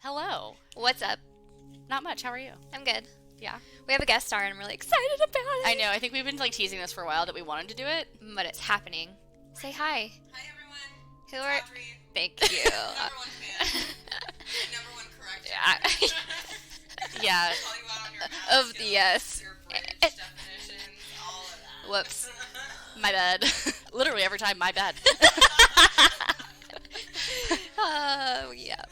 Hello. What's up? Not much. How are you? I'm good. Yeah. We have a guest star and I'm really excited about it. I know. I think we've been teasing this for a while that we wanted to do it. But it's happening. Say hi. Hi everyone. Who It's are? Audrey. Thank you. Number one fan. Number one correction. Yeah. Call you out on your math Of the skills, yes. your British definitions, all of that. Whoops. My bad. Literally every time, my bad. Yeah.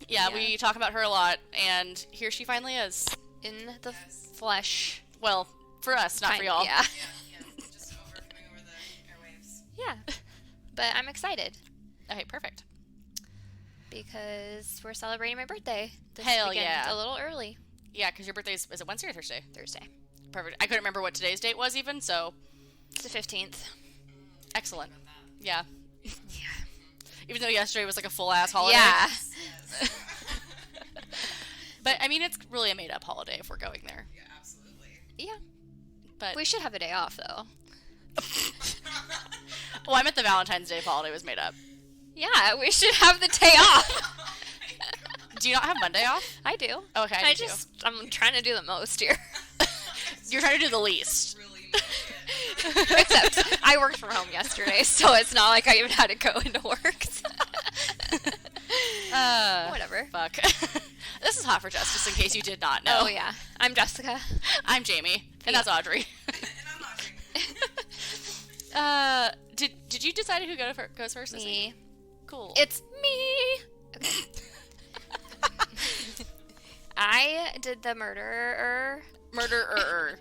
Yeah, we talk about her a lot, and here she finally is. In the flesh. Well, for us, not for y'all. Yeah. Yeah, just coming over the airwaves. Yeah. But I'm excited Okay, perfect. because we're celebrating my birthday this Hell weekend. yeah. A little early. Yeah, because your birthday is it Wednesday or Thursday? Thursday. Perfect. I couldn't remember what today's date was even, so It's the 15th. excellent. Yeah. Yeah. Even though yesterday was like a full-ass holiday. Yeah. Yes. But, I mean, it's really a made-up holiday if we're going there. Yeah, absolutely. Yeah. But, We should have a day off though. well, I meant the Valentine's Day holiday was made up. Yeah, we should have the day off. Do you not have Monday off? I do. Okay, I do too. I'm trying to do the most here. You're trying to do the least. Really make it. Except I worked from home yesterday, so it's not like I even had to go into work. Whatever. Fuck. This is Hot for Justice, in case you did not know. Oh yeah, I'm Jessica. I'm Jamie, and that's Audrey. And I'm Audrey. Did you decide who goes first this week? Me. Cool. It's me. Okay. I did the murderer, Murderer.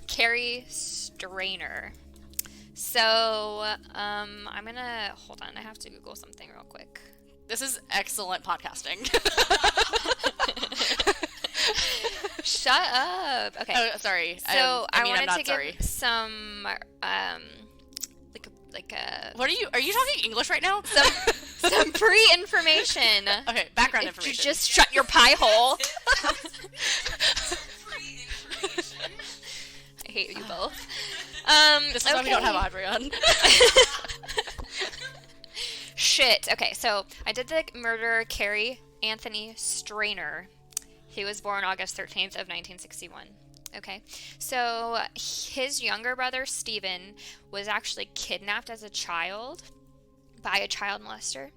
Carrie Strainer. So, I'm gonna hold on. I have to Google something real quick. This is excellent podcasting. Shut up. Okay. Oh, sorry. So I mean, wanted I'm not to sorry. give some like a What are you talking English right now? some pre-information. Okay, background If you information. just shut your pie hole. Pre-information. I hate you both. This is why we don't have Audrey on. Shit. Okay, so I did the murderer Carrie Anthony Strainer. He was born August 13th of 1961. Okay, so his younger brother Stephen was actually kidnapped as a child by a child molester,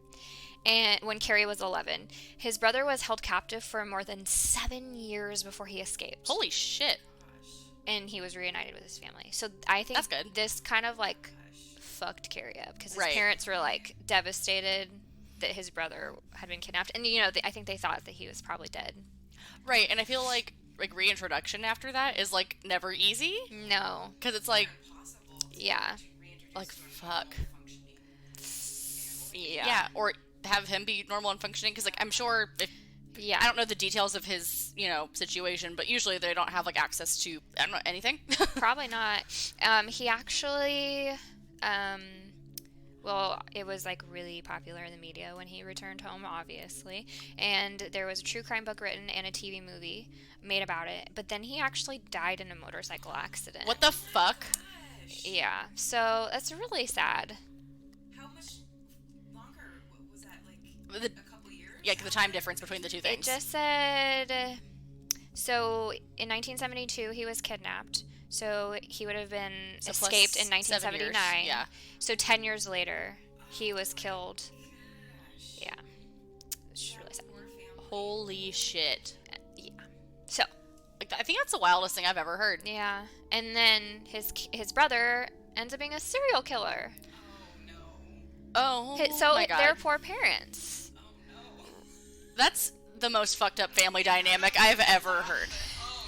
and when Carrie was 11, his brother was held captive for more than 7 years before he escaped. Holy shit. And he was reunited with his family. So I think That's good. this kind of like fucked Carrie up because his Right. parents were like devastated that his brother had been kidnapped, and I think they thought that he was probably dead. Right, and I feel like reintroduction after that is like never easy No, because it's like yeah, fuck. yeah, or have him be normal and functioning because like I'm sure if yeah. I don't know the details of his situation, but usually they don't have like access to I don't know anything. Probably not. He actually, well, it was like really popular in the media when he returned home, obviously. And there was a true crime book written and a TV movie made about it. But then he actually died in a motorcycle accident. What the fuck? Yeah. So that's really sad. How much longer was that? Like The, a couple years? yeah, the time difference between the two It things. just said. So in 1972, he was kidnapped. So he would have been So plus escaped in 7 years. 1979. Yeah. So 10 years later, he was killed. Yeah. It's just really sad. Poor family. Holy shit. Yeah. So, Like I think that's the wildest thing I've ever heard. yeah. And then his brother ends up being a serial killer. Oh no. Oh, So my God. they're poor parents. Oh no. That's the most fucked up family dynamic I've ever heard. Oh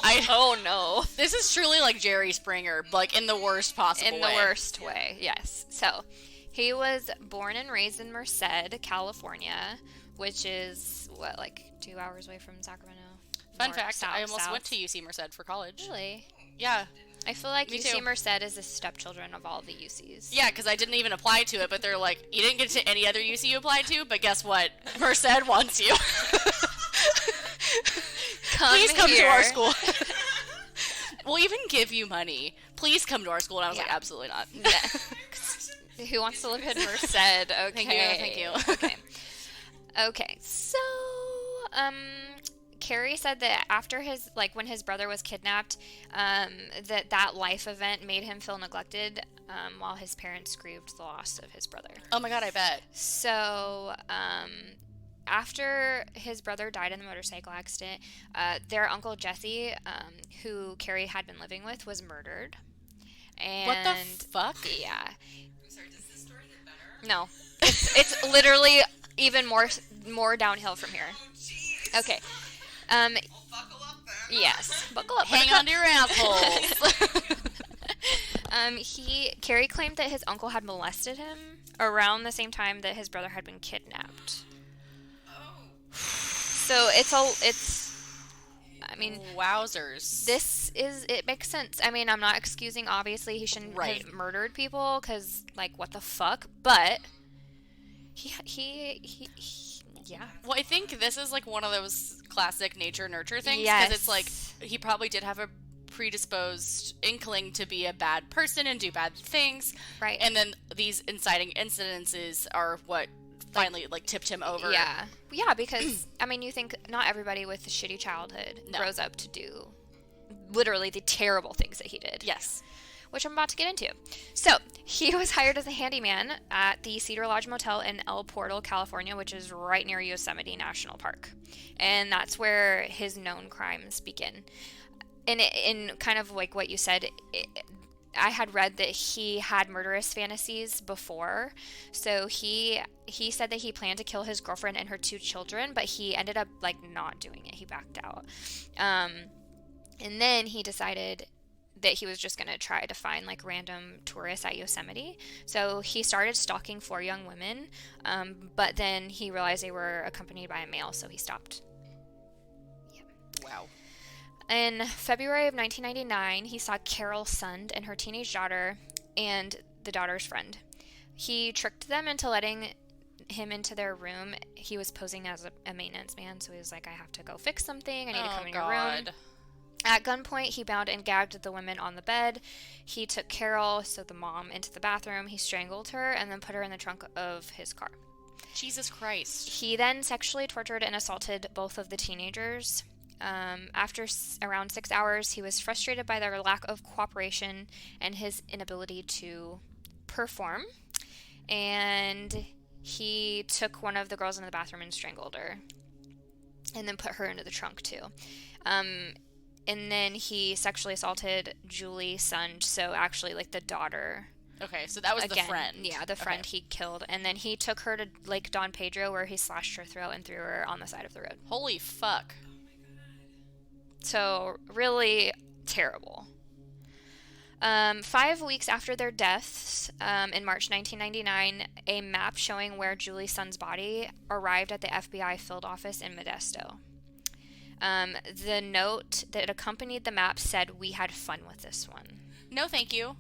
no. Oh no. This is truly like Jerry Springer, like in the worst possible In the way. worst way, yes. So, he was born and raised in Merced, California, which is, like 2 hours away from Sacramento? Fun North, fact, south, I almost south. went to UC Merced for college. Really? Yeah. I feel like Me UC too. Merced is the stepchildren of all the UCs. Yeah, because I didn't even apply to it, but they're like, you didn't get to any other UC you applied to, but guess what? Merced wants you. Please come to our here. school. We'll even give you money. Please come to our school. And I was like, Yeah. absolutely not. Yeah. Who wants to live in Merced? Okay. Thank you. Okay. Okay, so Carrie said that after his when his brother was kidnapped, that life event made him feel neglected, while his parents grieved the loss of his brother. Oh my god, I bet. So after his brother died in the motorcycle accident, their uncle Jesse, who Carrie had been living with, was murdered. And What the fuck? Yeah. I'm sorry, does this story get better? No, it's literally even more downhill from here. Oh, jeez. Okay. Well, buckle up then. Yes. Buckle up. Hang on to your assholes. Carrie claimed that his uncle had molested him around the same time that his brother had been kidnapped. Oh. So I mean, Wowzers. it makes sense. I mean, I'm not excusing, obviously, he shouldn't Right. have murdered people, because, what the fuck? But, yeah. Well, I think this is one of those classic nature nurture things. Yes. Because it's he probably did have a predisposed inkling to be a bad person and do bad things. Right. And then these inciting incidences are what finally tipped him over. Yeah. Yeah, because, I mean, you think not everybody with a shitty childhood No. grows up to do literally the terrible things that he did. Yes. Which I'm about to get into. So, he was hired as a handyman at the Cedar Lodge Motel in El Portal, California, which is right near Yosemite National Park. And that's where his known crimes begin. And in kind of what you said, I had read that he had murderous fantasies before. So he said that he planned to kill his girlfriend and her 2 children, but he ended up not doing it. He backed out. And then he decided that he was just going to try to find random tourists at Yosemite. So he started stalking 4 young women, but then he realized they were accompanied by a male, so he stopped. Wow. In February of 1999, he saw Carol Sund and her teenage daughter and the daughter's friend. He tricked them into letting him into their room. He was posing as a maintenance man, so he was like, I have to go fix something. I need to come in your room. At gunpoint, he bound and gagged the women on the bed. He took Carol, so the mom, into the bathroom. He strangled her and then put her in the trunk of his car. Jesus Christ. He then sexually tortured and assaulted both of the teenagers. After around 6 hours, he was frustrated by their lack of cooperation and his inability to perform. And he took one of the girls in the bathroom and strangled her. And then put her into the trunk, too. And then he sexually assaulted Julie Sund, so actually, the daughter. Okay, so that was the friend. Yeah, the friend he killed. And then he took her to Lake Don Pedro, where he slashed her throat and threw her on the side of the road. Holy fuck. So, really terrible. 5 weeks after their deaths, in March 1999, a map showing where Julie Sund's body arrived at the FBI field office in Modesto. The note that accompanied the map said, "We had fun with this one." No, thank you.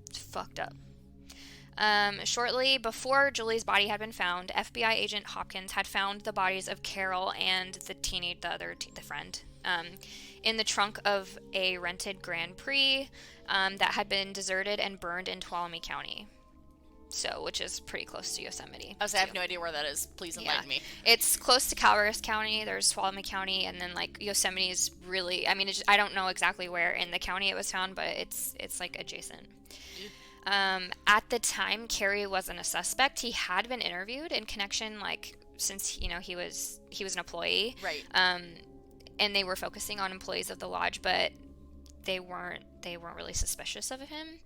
It's fucked up. Shortly before Julie's body had been found, FBI agent Hopkins had found the bodies of Carol and the friend, in the trunk of a rented Grand Prix that had been deserted and burned in Tuolumne County. So, which is pretty close to Yosemite. I have no idea where that is. Please enlighten me. It's close to Calaveras County. There's Tuolumne County, and then Yosemite is really. I mean, I don't know exactly where in the county it was found, but it's adjacent. At the time, Carrie wasn't a suspect. He had been interviewed in connection, since he was an employee, Right. And they were focusing on employees of the lodge, but they weren't really suspicious of him.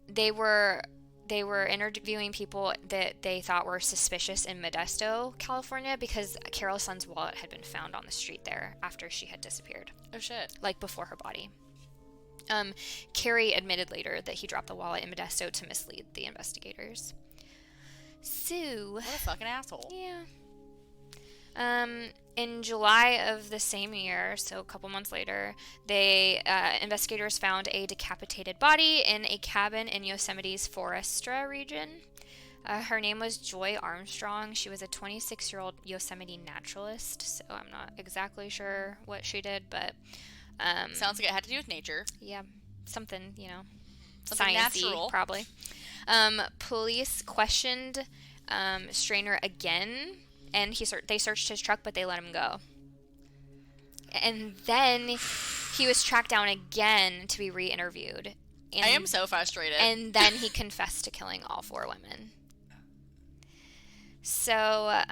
They were interviewing people that they thought were suspicious in Modesto, California, because Carol Sund's wallet had been found on the street there after she had disappeared, Oh shit. before her body. Carrie admitted later that he dropped the wallet in Modesto to mislead the investigators. So, What a fucking asshole. yeah. In July of the same year, so a couple months later, investigators found a decapitated body in a cabin in Yosemite's Forestra region. Her name was Joy Armstrong. She was a 26-year-old Yosemite naturalist, so I'm not exactly sure what she did, but... Sounds like it had to do with nature. Yeah, something, Something sciencey, natural. probably. Police questioned Strainer again, and they searched his truck, but they let him go. And then he was tracked down again to be re-interviewed. I am so frustrated. And then he confessed to killing all 4 women. So,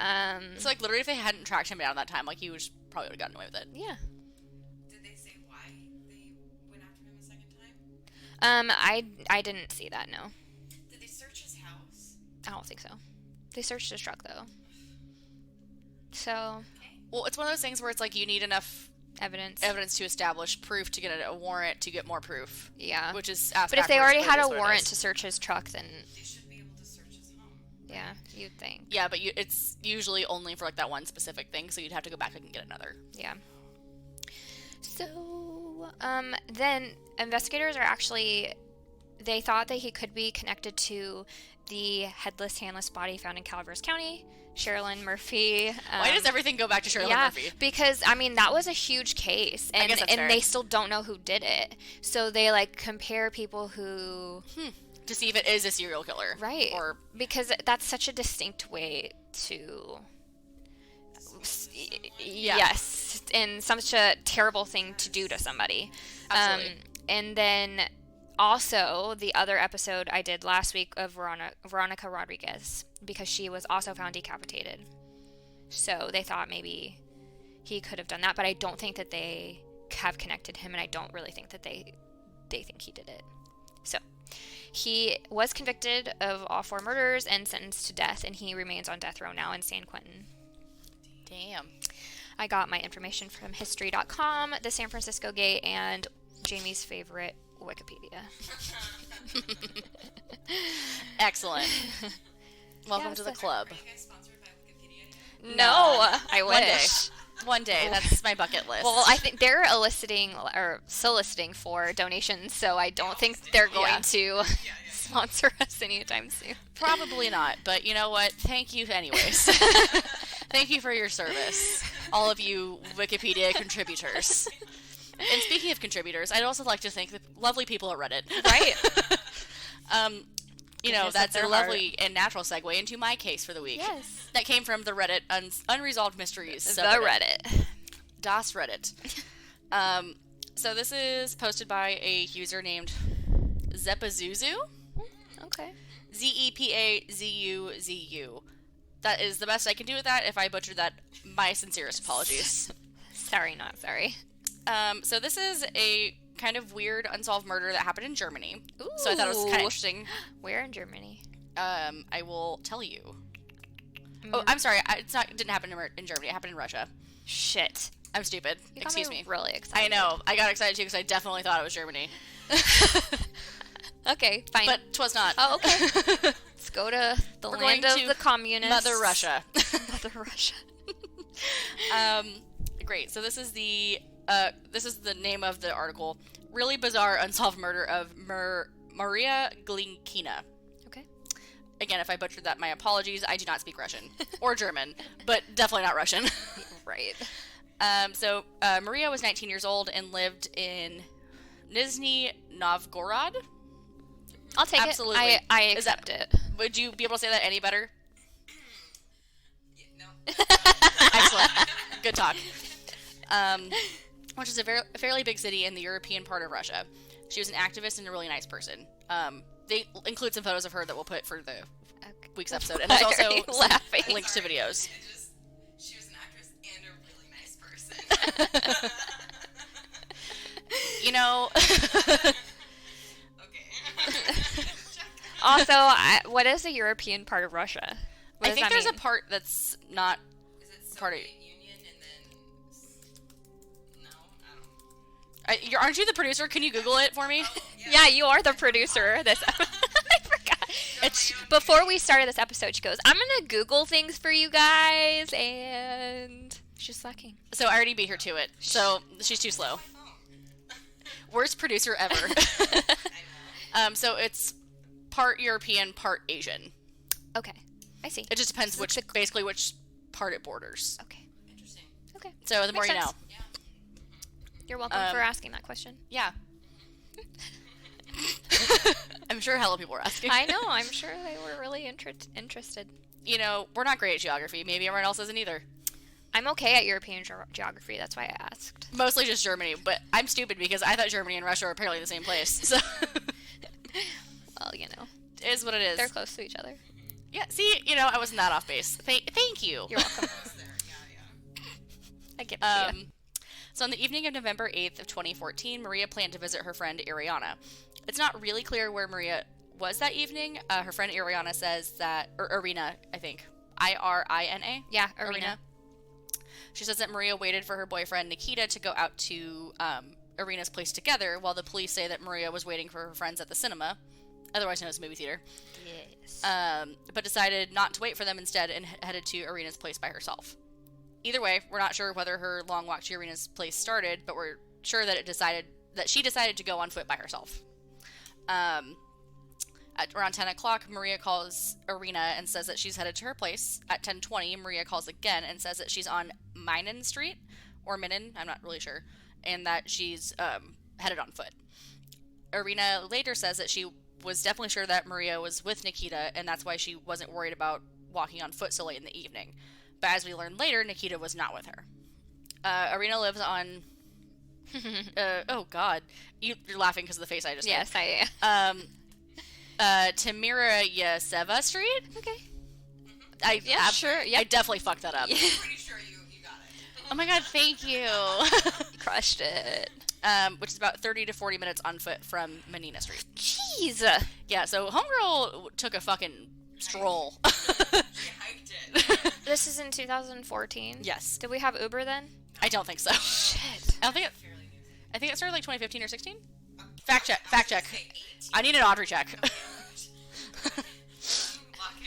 so like literally, if they hadn't tracked him down that time, like he probably would have gotten away with it. Yeah. Did they say why they went after him a second time? I didn't see that. No. Did they search his house? I don't think so. They searched his truck though. So. Okay. Well, it's one of those things where it's like you need enough evidence to establish proof to get a warrant to get more proof. Yeah. Which is but if they already had a warrant to search his truck, then They should be able to search his home. yeah, you'd think. Yeah, but it's usually only for like that one specific thing, so you'd have to go back and get another. Yeah. So, then investigators they thought that he could be connected to the headless, handless body found in Calaveras County, Sherilyn Murphy. Why does everything go back to Sherilyn Murphy? Because, I mean, that was a huge case, and, guess that's fair. they still don't know who did it. So they, like, compare people who... To see if it is a serial killer. Right. Or because that's such a distinct way to... Yeah. Yes, and such a terrible thing to do to somebody. Absolutely. And then also the other episode I did last week of Veronica Rodriguez, because she was also found decapitated. So they thought maybe he could have done that, but I don't think that they have connected him, and I don't really think that they think he did it. So he was convicted of all 4 murders and sentenced to death, and he remains on death row now in San Quentin. damn. I got my information from History.com, the San Francisco Gate, and Jamie's favorite, Wikipedia. Excellent. Welcome Yeah, to the so- club. Are you guys sponsored by Wikipedia yet? No, I One day. wish. One day. That's my bucket list. Well, I think they're soliciting for donations, so I don't think they're going to sponsor us anytime soon. Probably not, but you know what? Thank you anyways. Thank you for your service, all of you Wikipedia contributors. And speaking of contributors, I'd also like to thank the lovely people at Reddit. Right. You know, Goodness that's of a their heart. lovely and natural segue into my case for the week. Yes. That came from the Reddit Unresolved Mysteries The subreddit. Reddit. Das Reddit. So this is posted by a user named Zepazuzu. Okay. Zepazuzu. That is the best I can do with that. If I butchered that, my sincerest apologies. Sorry, not sorry. So this is a kind of weird unsolved murder that happened in Germany. So I thought it was kind of Ooh. interesting. Where in Germany? I will tell you. Oh, I'm sorry. It didn't happen in Germany. It happened in Russia. Shit. I'm stupid. You got Excuse me. really excited. I know. I got excited too because I definitely thought it was Germany. Okay, fine. But 'twas not. Oh, okay. Let's go to the We're land going of to the communists. Mother Russia. Mother Russia. Great. So this is the name of the article. Really bizarre unsolved murder of Maria Glinkina. Okay. Again, if I butchered that, my apologies. I do not speak Russian or German, but definitely not Russian. Right. So Maria was 19 years old and lived in Nizhny Novgorod. I'll take Absolutely. it. I Is that- accept it. Would you be able to say that any better? Yeah, no. Excellent. Good talk. Which is a fairly big city in the European part of Russia. She was an activist and a really nice person. They include some photos of her that we'll put for the Okay. week's episode. And there's Why are also you some laughing? links to videos. She was an actress and a really nice person. You know, Okay. Also, what is the European part of Russia? What I does think that there's mean? a part that's not Is it Part of- Soviet Union and then... No, I don't... aren't you the producer? Can you Google it for me? Yeah, you are the producer. I forgot. It's before we started this episode. She goes, "I'm gonna Google things for you guys," and she's slacking. So I already beat her to it. So she's too slow. Worst producer ever. So it's part European, part Asian. Okay, I see. It just depends So it's basically which part it borders. Okay, Interesting. okay. So the more you Makes know. sense. You're welcome for asking that question. Yeah. I'm sure hella people were asking. I know. I'm sure they were really interested. we're not great at geography. Maybe everyone else isn't either. I'm okay at European geography. That's why I asked. Mostly just Germany, but I'm stupid because I thought Germany and Russia were apparently the same place. So Well, it is what it is. they're close to each other. Yeah, see, I wasn't that off base. Thank you. You're welcome. Close there. Yeah. I give it to you. So on the evening of November 8th of 2014, Maria planned to visit her friend Ariana. It's not really clear where Maria was that evening. Her friend Ariana says that, or Irina, I think. Irina? Yeah, Irina. She says that Maria waited for her boyfriend Nikita to go out to Irina's place together, while the police say that Maria was waiting for her friends at the cinema, otherwise known as movie theater. Yes. But decided not to wait for them instead and headed to Irina's place by herself. Either way, we're not sure whether her long walk to Irina's place started, but we're sure that she decided to go on foot by herself. At around 10 o'clock, Maria calls Irina and says that she's headed to her place. At 10:20, Maria calls again and says that she's on Minen Street, or Minen, I'm not really sure, and that she's headed on foot. Irina later says that she was definitely sure that Maria was with Nikita, and that's why she wasn't worried about walking on foot so late in the evening. But as we learned later, Nikita was not with her. Irina lives on... oh, God. You're laughing because of the face I just made. Yes, I am. Timiryasevo Street? Okay. Sure. Yep. I definitely fucked that up. I'm pretty sure you got it. Oh my god, thank you. You crushed it. Which is about 30 to 40 minutes on foot from Menina Street. Jeez. Yeah, so Homegirl took a fucking stroll. She hiked it. This is in 2014? Yes. Did we have Uber then? I don't think so. Shit. I don't think Fairly new. I think it started like 2015 or 16. Fact check. Say 8. I need an Audrey check. Lock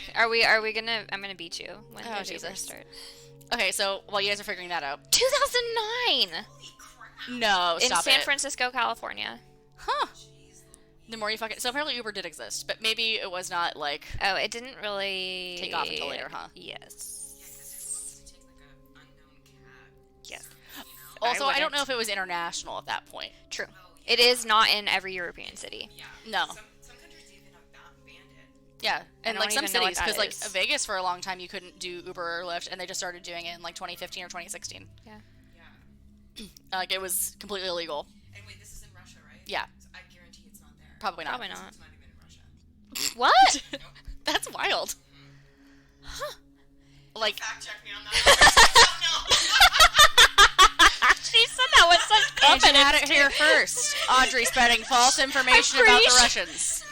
it. Are we gonna... I'm gonna beat you. When Oh, did Uber Jesus. start? Okay, so while you guys are figuring that out. 2009! Holy crap. No, In stop San it. Francisco, California. Huh. Jeez Louise. The more you fucking... So apparently Uber did exist, but maybe it was not like... Oh, it didn't really... Take off until later, huh? Yeah, Yes. because who wants to take like a unknown cab? Yes. Also, I don't wouldn't. know if it was international at that point. True. Oh, It is not in every European city. Yeah. No. Some countries even have banned it. Yeah, and don't like some even know what cities, because that like is. Vegas for a long time you couldn't do Uber or Lyft, and they just started doing it in like 2015 or 2016. Yeah. Yeah. Like it was completely illegal. And wait, this is in Russia, right? Yeah. So I guarantee it's not there. Probably not. Probably not. It's not even in Russia. What? Nope. That's wild. Like Fact check me on that. She said that with such and you had confidence. it here first. Audrey spreading false information about the pretty Russians.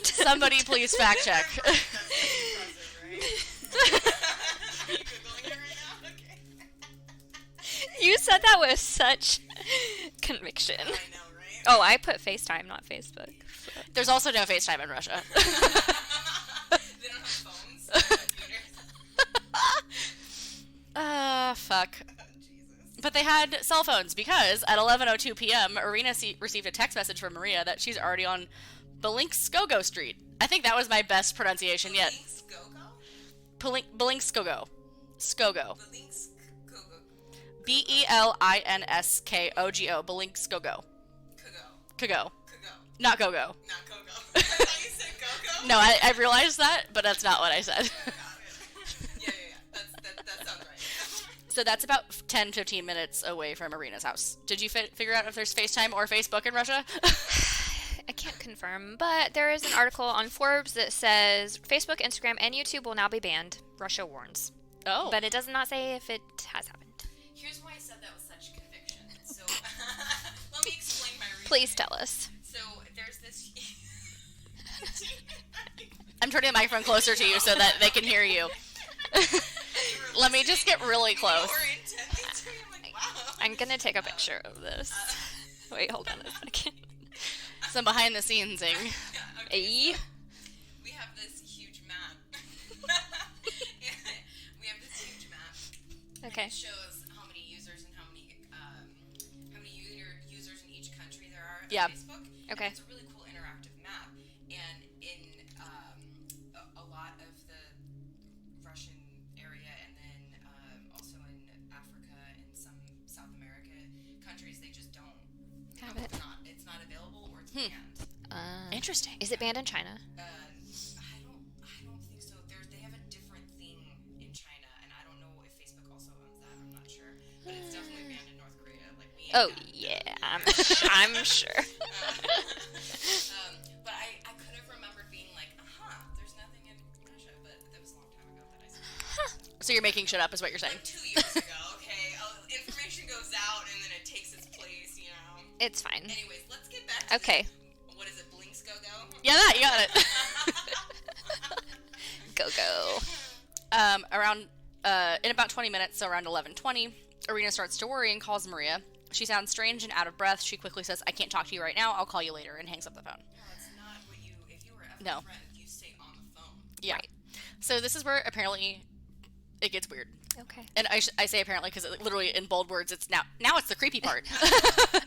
Somebody please fact check. That's impressive, right? Are you Googling it right now? Okay. You said that with such conviction. I know, right? Oh, I put FaceTime, not Facebook. So. There's also no FaceTime in Russia. They don't have phones. They have computers. Fuck. Jesus. But they had cell phones because at 11:02 p.m., Irina received a text message from Maria that she's already on Belinkskogo Street. I think that was my best pronunciation yet. Belinkskogo. Skogo. Belinskogo. Belinkskogo. Kogo. Not Gogo. Not Coco. I thought you said Coco. No, I realized that, but that's not what I said. Got it. Yeah. That sounds right. So that's about 10-15 minutes away from Irina's house. Did you figure out if there's FaceTime or Facebook in Russia? I can't confirm, but there is an article on Forbes that says Facebook, Instagram, and YouTube will now be banned. Russia warns. Oh. But it does not say if it has happened. Here's why I said that with such conviction. So, let me explain my reasoning. Please tell us. So, there's this... I'm turning the microphone closer to you so that they can hear you. Let me just get really close. I'm like, wow. I'm gonna take a picture of this. Wait, hold on a second. Some behind the scenes thing. Yeah, okay. Ay. We have this huge map. We have this huge map. Okay. It shows how many users and how many users in each country there are on Yeah. Facebook. Okay. And it's a really cool interactive map. And in a lot of the Russian area, and then also in Africa and some South America countries, they just don't Have it. It's not available or it's banned. Interesting. Is it banned in China? I don't think so. They Oh yeah, I'm sure. But I could have remembered being like, there's nothing in Russia, but that was a long time ago that I said. So you're making shit up, is what you're saying? Like 2 years ago, okay? Information goes out and then it takes its place, you know? It's fine. Anyways, let's get back to Okay. what is it, Blinks Go Go? Yeah, that you got it. Go. Around in about 20 minutes, so around 11:20, Irina starts to worry and calls Maria. She sounds strange and out of breath. She quickly says, "I can't talk to you right now. I'll call you later," and hangs up the phone. No, it's not what if you were ever No. a friend, you stay on the phone. Yeah. Right. So this is where apparently it gets weird. Okay. And I say apparently because literally in bold words, it's now it's the creepy part.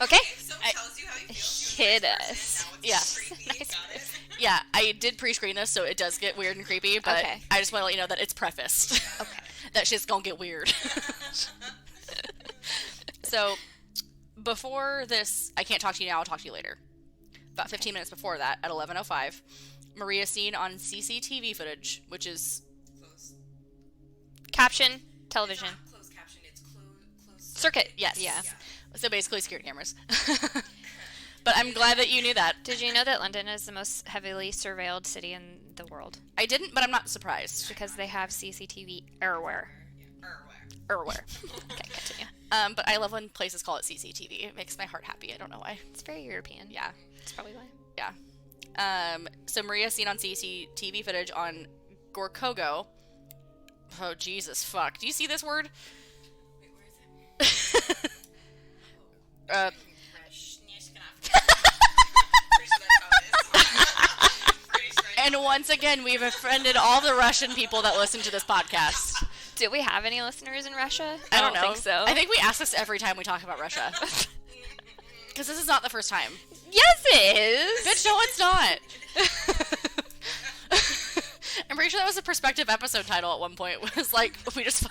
Okay. If someone tells you how you feel, she was a Hit nice us. person, now it's Yeah. creepy, got it? Yeah, I did pre-screen this, so it does get weird and creepy, but Okay. I just want to let you know that it's prefaced. Okay. That shit's gonna get weird. So, before this, I can't talk to you now, I'll talk to you later. About 15 minutes before that, at 11:05, Maria's seen on CCTV footage, which is Close. Caption. It's Television. not closed caption, it's closed Circuit. yes, Yeah. So basically security cameras. But I'm glad that you knew that. Did you know that London is the most heavily surveilled city in the world? I didn't, but I'm not surprised. Because they have CCTV everywhere. Everywhere. Okay, continue. But I love when places call it CCTV. It makes my heart happy. I don't know why. It's very European. Yeah. That's probably why. Yeah. So Maria's seen on CCTV footage on Gorkogo. Oh, Jesus, fuck. Do you see this word? Wait, where is it? Uh, and once again, we've offended all the Russian people that listen to this podcast. Do we have any listeners in Russia? I don't know. think so. I think we ask this every time we talk about Russia. Because this is not the first time. Yes, it is. Bitch, no, it's not. I'm pretty sure that was a Perspective episode title at one point. Was like, we just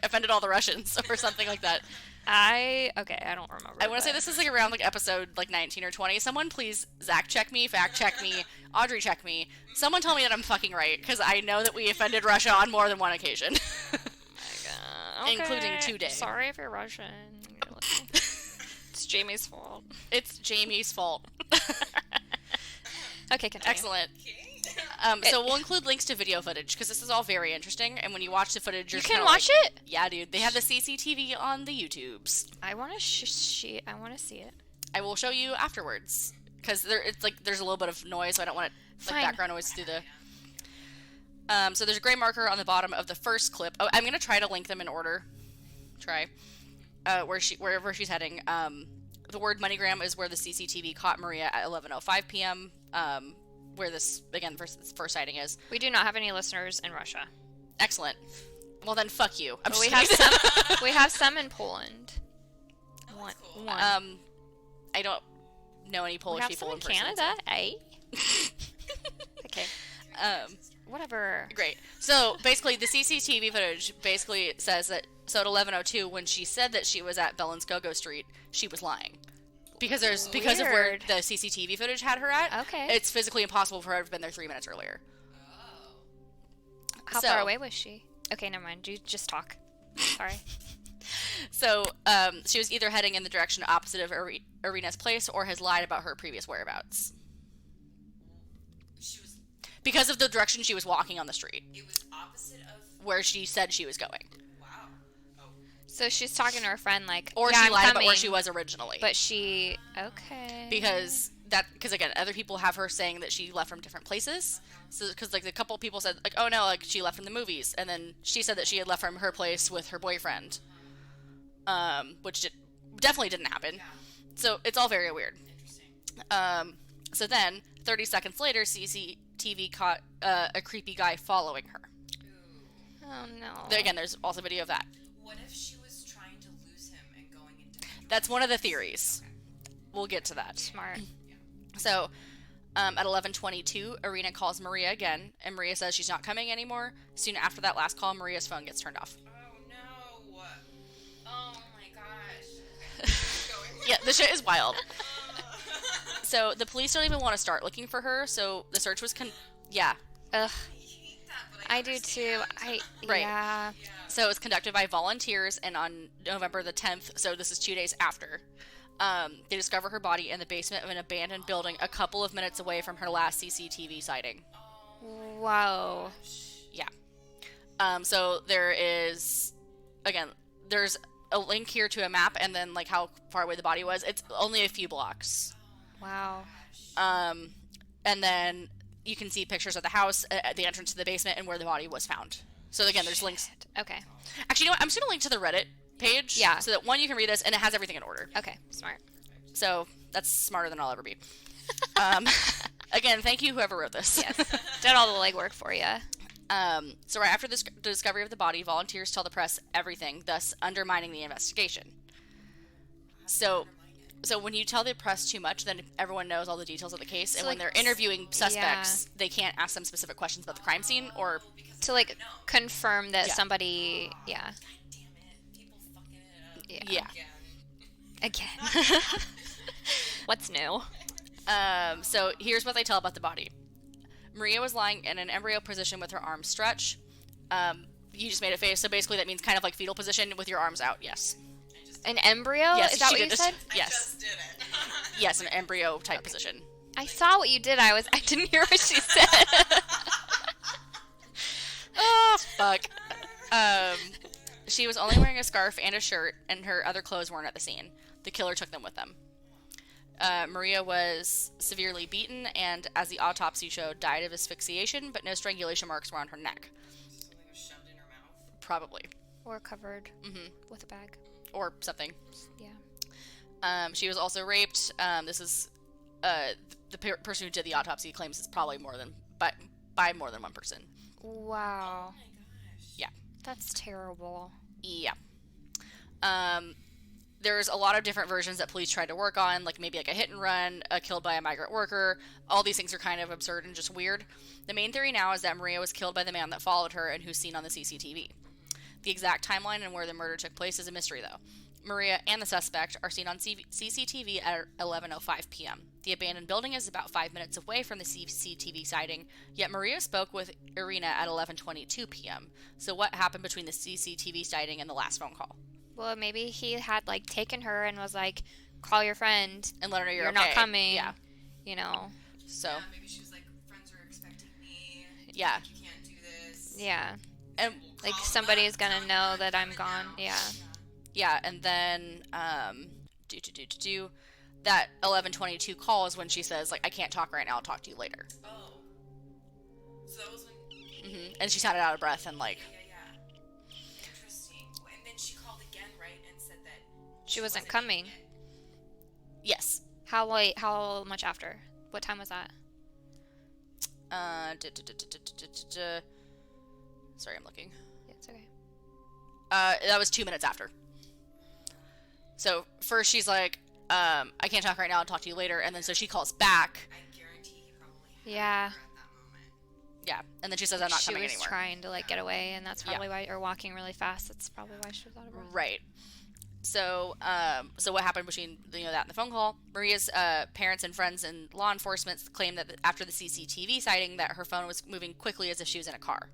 offended all the Russians or something like that. I don't remember. I want to say this is like around like episode like 19 or 20. Someone please Zach check me, fact check me, Audrey check me. Someone tell me that I'm fucking right, because I know that we offended Russia on more than one occasion. Okay. Including today. Sorry if you're Russian. It's Jamie's fault. It's Jamie's fault. Okay, continue. Excellent. So we'll include links to video footage, because this is all very interesting, and when you watch the footage, You you're can kinda watch like, it? Yeah, dude. They have the CCTV on the YouTubes. I want to I want to see it. I will show you afterwards, because there's a little bit of noise, so I don't want Fine. background noise through the. So there's a gray marker on the bottom of the first clip. Oh, I'm gonna try to link them in order. Try. Wherever she's heading. The word MoneyGram is where the CCTV caught Maria at 11:05 p.m. Where this first sighting is. We do not have any listeners in Russia. Excellent. Well then, fuck you. I'm But just we have kidding. some. We have some in Poland. Oh, that's cool. One. I don't know any We Polish have people some in in person. Canada, eh? Okay. Um, Whatever. Great. So basically, the CCTV footage basically says that. So at 11:02, when she said that she was at Belenskogo Street, she was lying, because of where Weird. the CCTV footage had her at. Okay. It's physically impossible for her to have been there 3 minutes earlier. How So- far away was she? Okay, never mind. You just talk. Sorry. So she was either heading in the direction opposite of Irina's place, or has lied about her previous whereabouts She was. because of the direction she was walking on the street, It was opposite of. where she said she was going, Wow. Oh. So she's talking to her friend like, or yeah, she I'm lied about where coming," she was originally. But she okay. Because again, other people have her saying that she left from different places. So because like a couple people said like, oh no, like she left from the movies, and then she said that she had left from her place with her boyfriend, which definitely didn't happen. So it's all very weird. Interesting. So then 30 seconds later, CCTV caught a creepy guy following her. Oh no. Again, there's also video of that. What if she was trying to lose him and going into. That's one of the theories. We'll get to that. Smart. So, at 11:22, Irina calls Maria again, and Maria says she's not coming anymore. Soon after that last call, Maria's phone gets turned off. Oh no. Oh my gosh. Okay, keep going. Yeah, the shit is wild. So, the police don't even want to start looking for her, so the search was Ugh. I hate that, but I do too. Right. Yeah. So it was conducted by volunteers, and on November the 10th, so this is 2 days after, they discover her body in the basement of an abandoned building a couple of minutes away from her last CCTV sighting. Wow. Yeah. So there is, again, there's a link here to a map and then like how far away the body was. It's only a few blocks. Wow. And then you can see pictures of the house, at the entrance to the basement, and where the body was found. So again, there's links. Okay. Actually, you know what? I'm just going to link to the Reddit page. Yeah. So that, one, you can read this, and it has everything in order. Okay. Smart. So that's smarter than I'll ever be. Again, thank you whoever wrote this. Yes. Did all the legwork for you. So right after the discovery of the body, volunteers tell the press everything, thus undermining the investigation. So when you tell the press too much, then everyone knows all the details of the case, So, and when like, they're interviewing suspects, they can't ask them specific questions about the crime scene or... To like confirm that Yeah. somebody, yeah. Damn it, people fucking it up Yeah. again. Again. What's new? So here's what they tell about the body. Maria was lying in an embryo position with her arms stretched. You just made a face, so basically that means kind of like fetal position with your arms out, yes. An embryo? Yes, Is that she what did you this. said? Yes. Just did it. Yes, an embryo type position. I saw what you did. I didn't hear what she said. Oh, fuck. She was only wearing a scarf and a shirt, and her other clothes weren't at the scene. The killer took them with them. Maria was severely beaten, and as the autopsy showed, died of asphyxiation, but no strangulation marks were on her neck. Something was shoved in her mouth. Probably. Or covered with a bag. Or something. Yeah. She was also raped. This is the person who did the autopsy claims it's probably more than by more than one person. Wow. Oh my gosh. Yeah. That's terrible. Yeah. There's a lot of different versions that police tried to work on, like maybe like a hit and run, killed by a migrant worker. All these things are kind of absurd and just weird. The main theory now is that Maria was killed by the man that followed her and who's seen on the CCTV. The exact timeline and where the murder took place is a mystery, though. Maria and the suspect are seen on CCTV at 11:05 p.m. The abandoned building is about 5 minutes away from the CCTV sighting, yet Maria spoke with Irina at 11:22 p.m. So what happened between the CCTV sighting and the last phone call? Well, maybe he had like taken her and was like, "Call your friend. And let her know you're You're not okay. coming." Yeah. You know. So, Yeah, maybe she was like, friends are expecting me. yeah. You can't do this. Yeah. And Like somebody's gonna know that I'm gone. Yeah. yeah, and then that 11:22 call is when she says like, I can't talk right now, I'll talk to you later. Oh. So that was when. And she sounded out of breath and like, Yeah. Interesting. And then she called again, right, and said that She wasn't coming. making it. yes. How late? How much after? What time was that? Sorry, I'm looking. Yeah, it's okay. That was 2 minutes after. So first she's like, I can't talk right now, I'll talk to you later, and then so she calls back. I guarantee he probably had Yeah. her at that moment. Yeah, and then she says, I'm not She coming was anymore. trying to like get away, and that's probably why, or walking really fast. That's probably why she was out of breath. Right. So, so what happened between that and the phone call? Maria's parents and friends and law enforcement claim that after the CCTV sighting, that her phone was moving quickly as if she was in a car.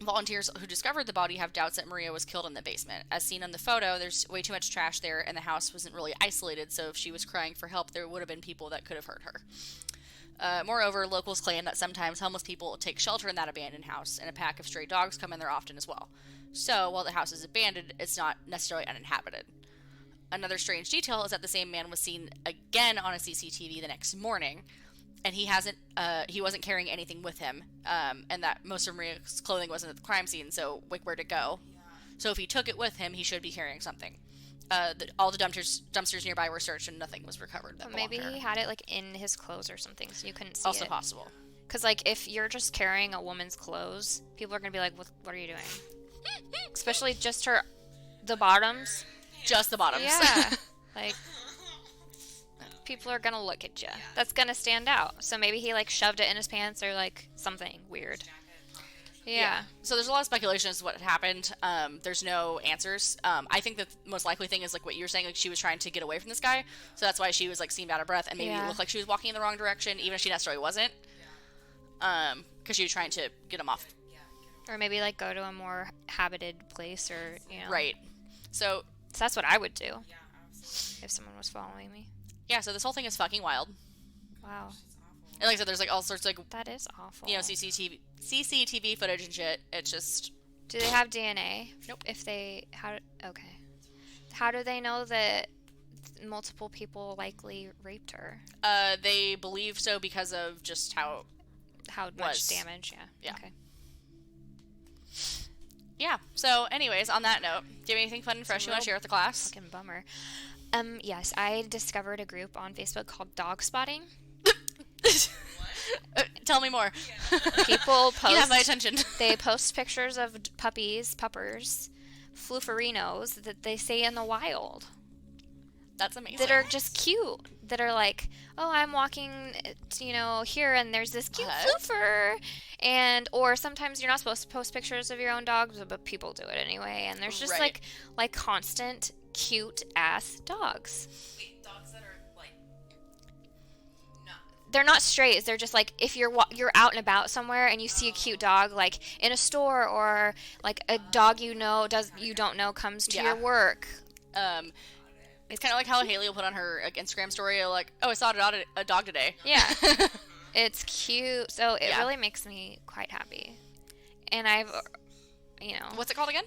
Volunteers who discovered the body have doubts that Maria was killed in the basement. As seen in the photo, there's way too much trash there, and the house wasn't really isolated. So if she was crying for help, there would have been people that could have heard her. Moreover, locals claim that sometimes homeless people take shelter in that abandoned house, and a pack of stray dogs come in there often as well. So, while the house is abandoned, it's not necessarily uninhabited. Another strange detail is that the same man was seen again on a CCTV the next morning, and he wasn't carrying anything with him, and that most of Maria's clothing wasn't at the crime scene, so where'd it go? So if he took it with him, he should be carrying something. All the dumpsters nearby were searched, and nothing was recovered. That Maybe belonged to her. he had it like in his clothes or something, so you couldn't see Also it. possible. Because like if you're just carrying a woman's clothes, people are gonna be like, "What are you doing?" Especially just the bottoms. Just the bottoms. Yeah, like people are gonna look at you. That's gonna stand out. So maybe he like shoved it in his pants or like something weird. Yeah. So there's a lot of speculation as to what happened. There's no answers. I think the most likely thing is like what you were saying, like she was trying to get away from this guy, so that's why she was like seemed out of breath and maybe it Yeah. looked like she was walking in the wrong direction, even if she necessarily wasn't. because she was trying to get them off. Or maybe like go to a more habited place, or Right. So So that's what I would do if someone was following me. yeah, so this whole thing is fucking wild. Wow, And like I said, there's like all sorts of like, that is awful. CCTV footage and shit. It's just Do they have DNA? Nope. If they okay, how do they know that multiple people likely raped her? they believe so because of just how. How much Was. damage? Yeah. Yeah. Okay. Yeah. So, anyways, on that note, do you have anything fun and fresh you want to share with the class? Fucking bummer. Yes, I discovered a group on Facebook called Dog Spotting. Tell me more. People You have my post. attention. They post pictures of puppers, fluferinos that they see in the wild That's amazing. that are just cute. That are like, oh, I'm walking, here, and there's this cute What? floofer, or sometimes you're not supposed to post pictures of your own dogs, but people do it anyway. And there's just Right. like constant cute ass dogs. Wait, dogs that are like not. They're not strays. They're just like if you're out and about somewhere and you see a cute dog like in a store, or like a dog you don't know comes to Yeah. your work. It's kind of like how Haley will put on her like, Instagram story, like, "Oh, I saw a dog today." Yeah. It's cute. So it Yeah. really makes me quite happy. And I've What's it called again?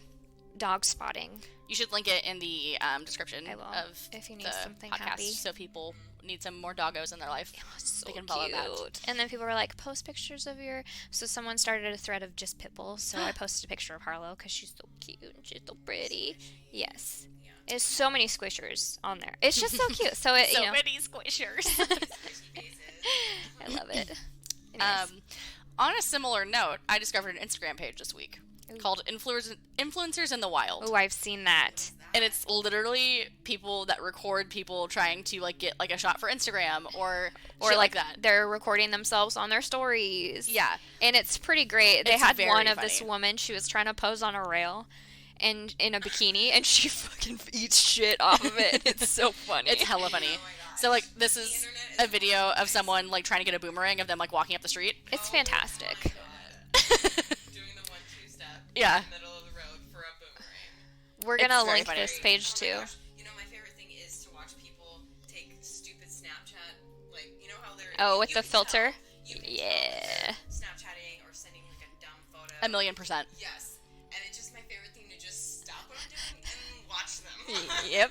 dog spotting. You should link it in the description I will, of if you need the something podcast, happy. so people need some more doggos in their life. So They can follow that. cute. And then people were like, post pictures of your. So someone started a thread of just pit bulls. So I posted a picture of Harlow because she's so cute and she's so pretty. Yes. There's so many squishers on there. It's just so cute. So it, So many squishers. I love it. Anyways. On a similar note, I discovered an Instagram page this week called Influencers in the Wild. Oh, I've seen that. And it's literally people that record people trying to like get like a shot for Instagram or shit like that. They're recording themselves on their stories. Yeah. And it's pretty great. They It's had very one of this funny. woman, she was trying to pose on a rail and in a bikini, and she fucking eats shit off of it. It's so funny. It's hella funny. So like this is a video of someone like trying to get a boomerang of them like walking up the street. It's fantastic. Doing the 1-2 step Yeah. in the middle of the road for a boomerang. We're gonna very link funny. this page Oh my too. gosh. You know, my favorite thing is to watch people take stupid Snapchat, like, you know how they're. Oh, you with the can filter? tell- you can tell Yeah. if they're Snapchatting or sending like a dumb photo. 1,000,000%. Yes. And it's just my favorite thing to just stop what I'm doing and watch them. Yep.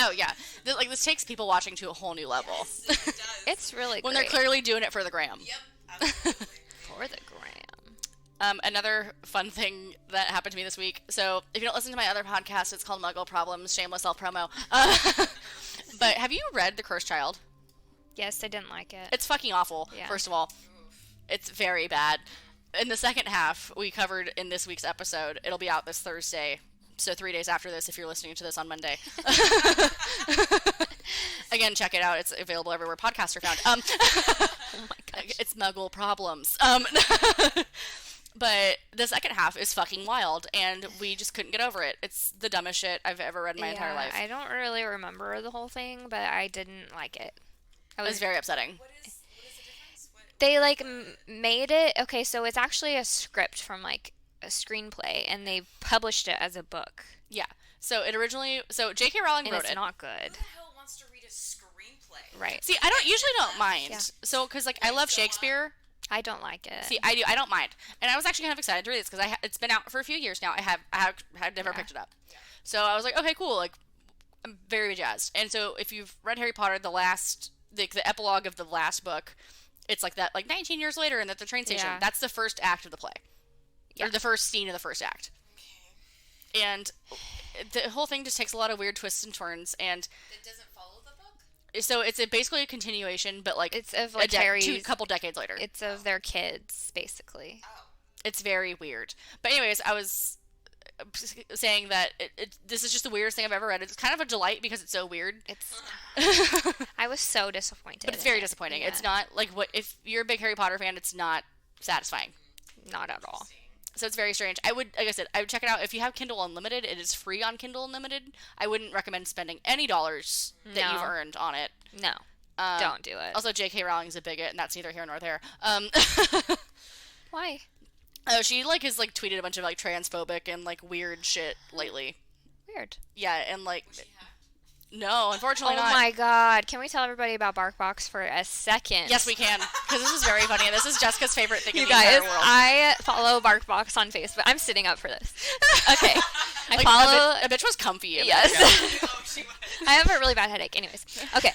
Oh yeah. This takes people watching to a whole new level. Yes, it does. It's really When great. they're clearly doing it for the gram. Yep, absolutely. For the gram. Another fun thing that happened to me this week. So, if you don't listen to my other podcast, it's called Muggle Problems, shameless self-promo. But have you read The Cursed Child? Yes, I didn't like it. It's fucking awful, Yeah. first of all. It's very bad. In the second half, we covered in this week's episode. It'll be out this Thursday. So 3 days after this, if you're listening to this on Monday. Again, check it out. It's available everywhere podcasts are found. Oh my gosh. It's Muggle Problems. But the second half is fucking wild, and we just couldn't get over it. It's the dumbest shit I've ever read in my entire life. I don't really remember the whole thing, but I didn't like it. I It was very upsetting. What is the difference? They like made it. Okay, so it's actually a script from like a screenplay, and they published it as a book, Yeah. So J.K. Rowling and wrote it's it. not good. Who the hell wants to read a screenplay? Right. See, I usually don't mind. Yeah. So, because like I love Shakespeare. I don't like it. See, I do. I don't mind, and I was actually kind of excited to read this because it's been out for a few years now. I have never Yeah. picked it up, so I was like, okay, cool. Like, I'm very jazzed. And so, if you've read Harry Potter, the epilogue of the last book, it's like that, like 19 years later, and at the train station. Yeah. That's the first act of the play, Yeah. or the first scene of the first act, and the whole thing just takes a lot of weird twists and turns, and It doesn't follow the book? so it's basically a continuation, but like It's of like Harry's. couple decades later. It's of their kids, basically. Oh. It's very weird. But anyways, I was saying that this is just the weirdest thing I've ever read. It's kind of a delight because it's so weird. It's. But I was so disappointed. it's in very it. disappointing. Yeah. It's not like if you're a big Harry Potter fan, it's not satisfying. Not at all. So it's very strange. I would check it out. If you have Kindle Unlimited, it is free on Kindle Unlimited. I wouldn't recommend spending any dollars that you've No. earned on it. No. Don't do it. Also, J.K. Rowling's a bigot, and that's neither here nor there. Why? Oh, she like has like tweeted a bunch of like transphobic and like weird shit lately. Weird. Yeah, and like Was she hacked? no, unfortunately Oh not. my god. Can we tell everybody about BarkBox for a second? Yes, we can, because this is very funny, and this is Jessica's favorite thing in You the guys, entire world. I follow BarkBox on Facebook. I'm sitting up for this. Okay. I Like, follow... a bitch was comfy. a minute Yes. ago. Oh, she was. I have a really bad headache. Anyways. Okay.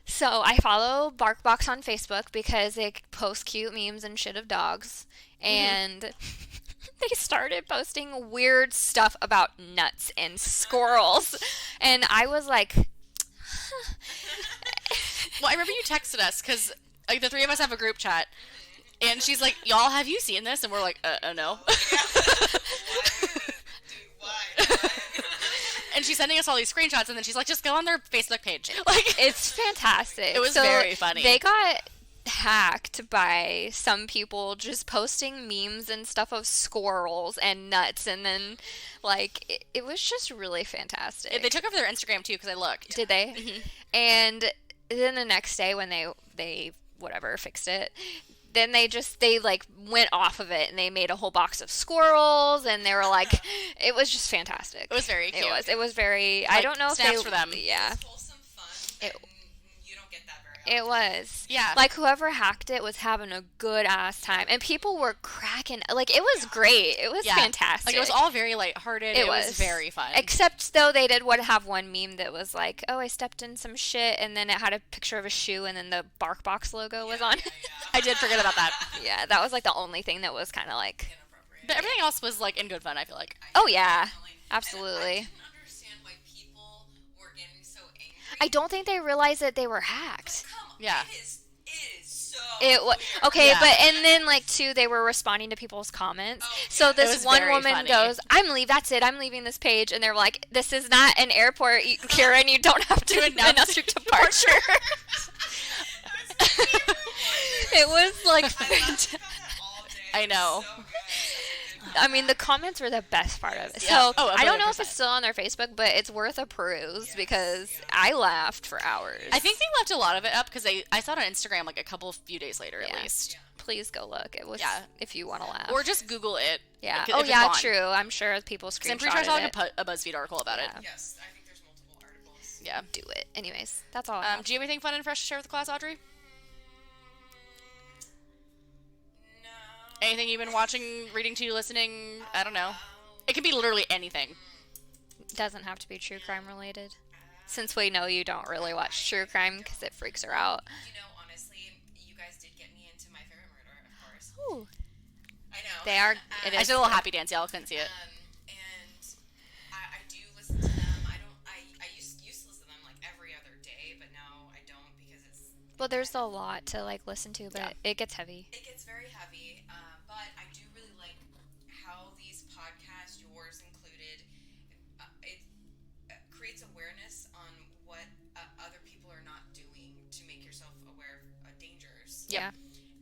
So I follow BarkBox on Facebook because they post cute memes and shit of dogs. And they started posting weird stuff about nuts and squirrels. And I was like... Well, I remember you texted us because like the three of us have a group chat, and she's like, "Y'all, have you seen this?" And we're like, no." Why? And she's sending us all these screenshots, and then she's like, "Just go on their Facebook page." Like, It's fantastic. It was So very funny. They got hacked by some people just posting memes and stuff of squirrels and nuts, and then like it was just really fantastic. they took over their Instagram too because I looked. Did they? And then the next day when they whatever fixed it, then they like went off of it and they made a whole box of squirrels, and they were like, it was just fantastic. It was very cute. It was very. I Like, don't know if snaps they for them. Yeah. It's wholesome fun. It- and you don't get that very often. It was. Yeah. Like, whoever hacked it was having a good-ass time. And people were cracking... Like, it was great. It was Yeah. fantastic. Like, it was all very lighthearted. It was very fun. Except, though, they did have one meme that was like, oh, I stepped in some shit, and then it had a picture of a shoe, and then the BarkBox logo was on. I did forget about that. Yeah, that was, like, the only thing that was kind of like... Inappropriate. But everything else was, like, in good fun, I feel like. Oh, yeah. Definitely. Absolutely. And I didn't understand why people were getting so angry. I don't think they realized that they were hacked. Come on. Yeah. It is so It was weird. okay, Yeah. but and then like too, they were responding to people's comments. Oh, So yeah. It this was one very woman funny. goes, That's it. I'm leaving this page," and they're like, "This is not an airport, Karen. You don't have to announce your departure." It was like, I know. I mean, the comments were the best part of it. Yeah. So Oh, I don't know if 100%. it's still on their Facebook, but it's worth a peruse because I laughed for hours. I think they left a lot of it up because I saw it on Instagram like a few days later at Yeah. least. Please go look. It was Yeah. if you want to laugh. Or just Google it. yeah. if Oh it's yeah, gone. true. I'm sure people 'Cause I'm pretty sure I saw screenshotted like it. a BuzzFeed article about Yeah. it. Yes, I think there's multiple articles. Yeah. Do it. Anyways, that's all I have. Do you have anything fun and fresh to share with the class, Audrey? No. Anything you've been watching, reading to, listening? I don't know. It can be literally anything. Doesn't have to be true crime related. Since we know you don't really watch true crime because it freaks her out. You know, honestly, you guys did get me into My Favorite Murder, of course. Ooh. I know. They are. It I is. did a little happy dance, y'all couldn't see it. And I do listen to them. I used to listen to them like every other day, but now I don't because it's Well, there's a lot to like listen to, but Yeah. it gets heavy. it gets very heavy. But I do really like how these podcasts, yours included, it creates awareness on what other people are not doing to make yourself aware of dangers. Yeah.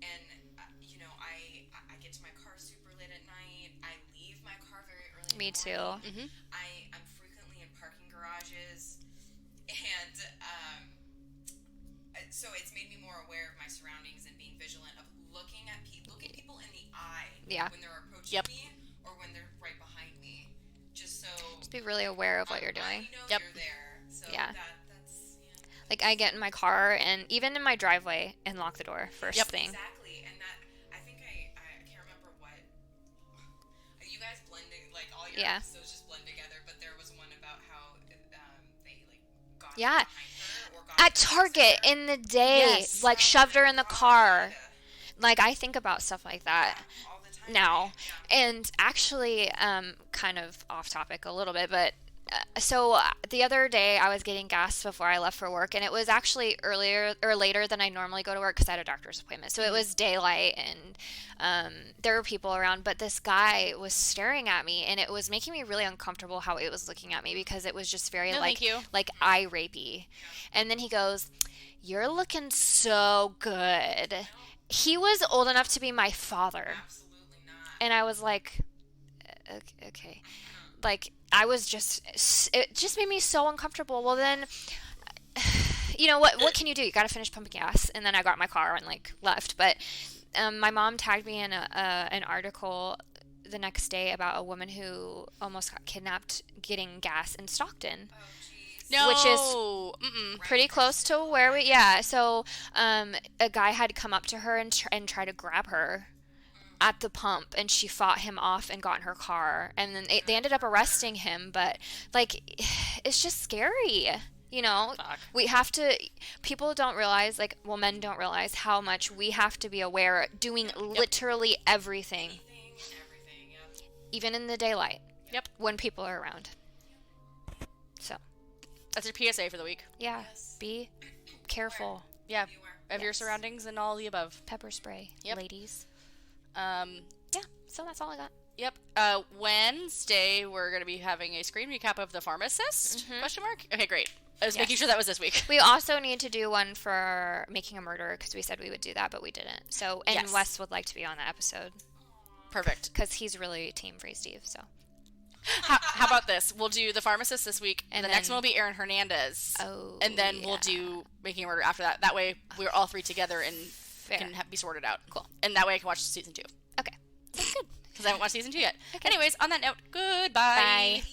And you know, I get to my car super late at night. I leave my car very early. in Me the too. morning. I'm frequently in parking garages, and so it's made me more aware of my surroundings and being vigilant of looking people in the eye Yeah. when they're approaching Yep. me or when they're right behind me, just so Just be really aware of what you're doing. I know Yep. you're there. So Yeah. that's Like I get in my car and even in my driveway and lock the door first Yep. thing. exactly. And that I think I can't remember what you guys blended, like all your Yeah. episodes just blend together. But there was one about how they like got Yeah. behind her or got At her Target there. in the day, Yes. like shoved her in the car. Yeah. Like I think about stuff like that All the time. now. Yeah. And actually, kind of off topic a little bit, but so the other day I was getting gas before I left for work, and it was actually earlier or later than I normally go to work because I had a doctor's appointment. So it was daylight, and there were people around, but this guy was staring at me, and it was making me really uncomfortable how it was looking at me because it was just very No, like thank you. like eye rapey. And then he goes, "You're looking so good." He was old enough to be my father. Absolutely not. And I was like, okay. Like, I was it just made me so uncomfortable. Well, then you know what can you do? You got to finish pumping gas. And then I got in my car and like left. But my mom tagged me in an article the next day about a woman who almost got kidnapped getting gas in Stockton. Oh, jeez. No. Which is pretty close to where we, yeah. So a guy had come up to her and try to grab her at the pump, and she fought him off and got in her car, and then they ended up arresting him. But like, it's just scary. You know, Fuck. we have to, people don't realize, like, well, men don't realize how much we have to be aware doing literally everything, Everything, yep. even in the daylight. Yep. When people are around. So, That's your PSA for the week. yeah, Yes. be careful. Yeah. Beware. Of your Yes. surroundings and all the above. Pepper spray, Yep. ladies. Yeah. So that's all I got. Yep. Wednesday we're gonna be having a screen recap of The Pharmacist? Question mark. Okay, great. I was making sure that was this week. We also need to do one for Making a Murderer, because we said we would do that, but we didn't. So, and Yes. Wes would like to be on that episode, Perfect. because he's really Team Free Steve, so. How about this? We'll do The Pharmacist this week, and And the next then- one will be Aaron Hernandez. Oh, And then we'll yeah. do Making a Murder after that. That way we're all three together and Fair. can be sorted out. Cool. And that way I can watch season 2. Okay. Sounds good. Because I haven't watched season 2 yet. Okay. Anyways, on that note, goodbye. Bye.